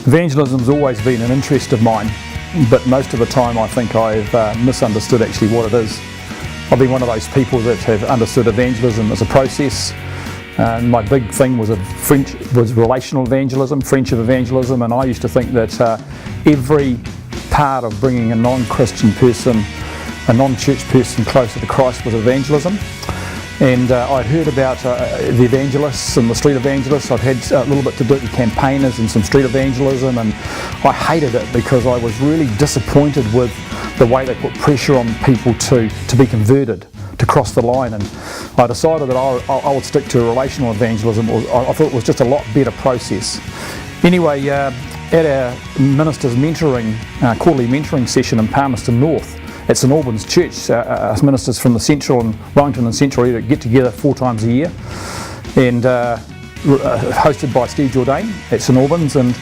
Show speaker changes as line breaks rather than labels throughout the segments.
Evangelism's always been an interest of mine, but most of the time I think I've misunderstood actually what it is. I've been one of those people that have understood evangelism as a process. My big thing was relational evangelism, friendship evangelism, and I used to think that every part of bringing a non-Christian person, a non-church person closer to Christ was evangelism. And I'd heard about the evangelists and the street evangelists. I've had a little bit to do with campaigners and some street evangelism, and I hated it because I was really disappointed with the way they put pressure on people to be converted, to cross the line. And I decided that I would stick to relational evangelism. I thought it was just a lot better process. Anyway, at our ministers' mentoring, quarterly mentoring session in Palmerston North, at St Albans Church, us ministers from the Central and Wellington and Central area get together 4 times a year, and hosted by Steve Jourdain at St Albans. And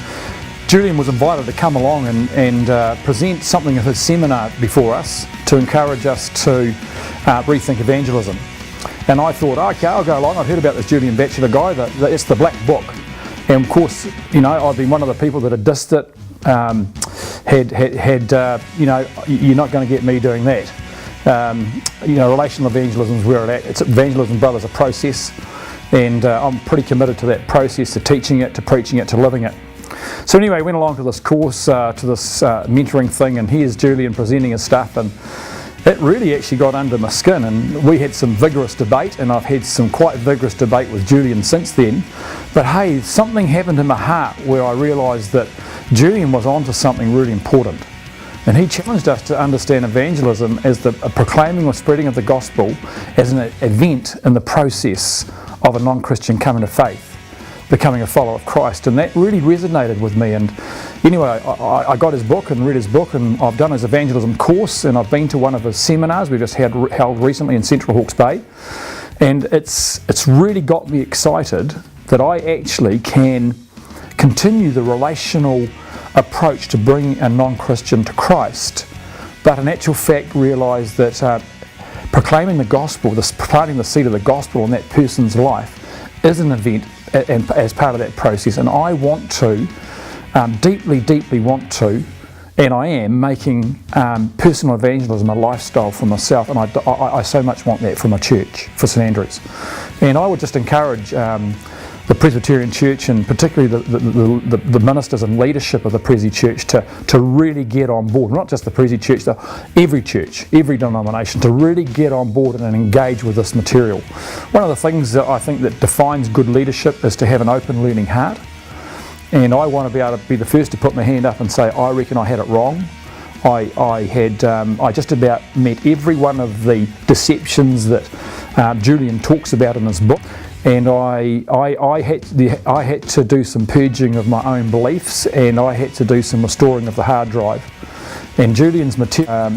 Julian was invited to come along and present something of his seminar before us to encourage us to rethink evangelism. And I thought, okay, I'll go along. I'd heard about this Julian Batchelor guy, it's the Black Book. And of course, you know, I've been one of the people that had dissed it, you know, you're not going to get me doing that. You know, relational evangelism is where it's Evangelism Brothers, a process, and I'm pretty committed to that process, to teaching it, to preaching it, to living it. So anyway, I went along to this course, to this mentoring thing, and here's Julian presenting his stuff, and it really actually got under my skin, and we had some vigorous debate, and I've had some quite vigorous debate with Julian since then. But hey, something happened in my heart where I realised that Julian was onto something really important, and he challenged us to understand evangelism as the proclaiming or spreading of the gospel as an event in the process of a non-Christian coming to faith, becoming a follower of Christ. And that really resonated with me. And anyway, I got his book and read his book, and I've done his evangelism course, and I've been to one of his seminars we just held recently in Central Hawke's Bay, and it's really got me excited that I actually can continue the relational approach to bringing a non-Christian to Christ, but in actual fact realise that proclaiming the gospel, planting the seed of the gospel in that person's life is an event and as part of that process. And I want to, deeply want to, and I am making personal evangelism a lifestyle for myself, and I so much want that from a church, for St Andrews. And I would just encourage the Presbyterian Church, and particularly the ministers and leadership of the Presi Church, to really get on board, not just the Presi Church, every church, every denomination, to really get on board and engage with this material. One of the things that I think that defines good leadership is to have an open learning heart, and I want to be able to be the first to put my hand up and say, I reckon I had it wrong. I just about met every one of the deceptions that Julian talks about in his book. And I had to do some purging of my own beliefs, and I had to do some restoring of the hard drive. And Julian's material,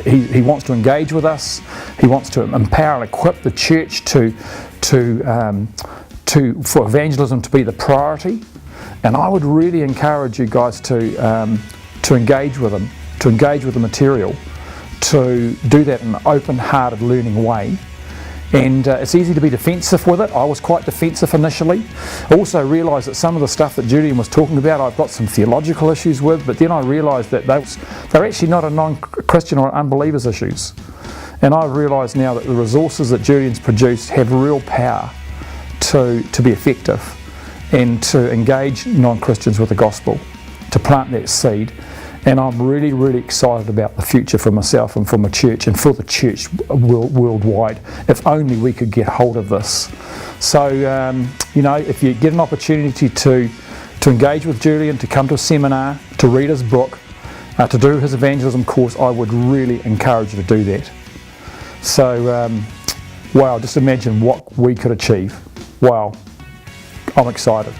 he wants to engage with us. He wants to empower and equip the church for evangelism to be the priority. And I would really encourage you guys to engage with him, to engage with the material, to do that in an open-hearted, learning way. And it's easy to be defensive with it. I was quite defensive initially. I also realised that some of the stuff that Julian was talking about, I've got some theological issues with, but then I realised that they're actually not a non-Christian or unbelievers issues. And I've realised now that the resources that Julian's produced have real power to be effective and to engage non-Christians with the gospel, to plant that seed. And I'm really excited about the future for myself and for my church and for the church worldwide, if only we could get hold of this. So, you know, if you get an opportunity to engage with Julian, to come to a seminar, to read his book, to do his evangelism course, I would really encourage you to do that. So, wow, just imagine what we could achieve. Wow, I'm excited.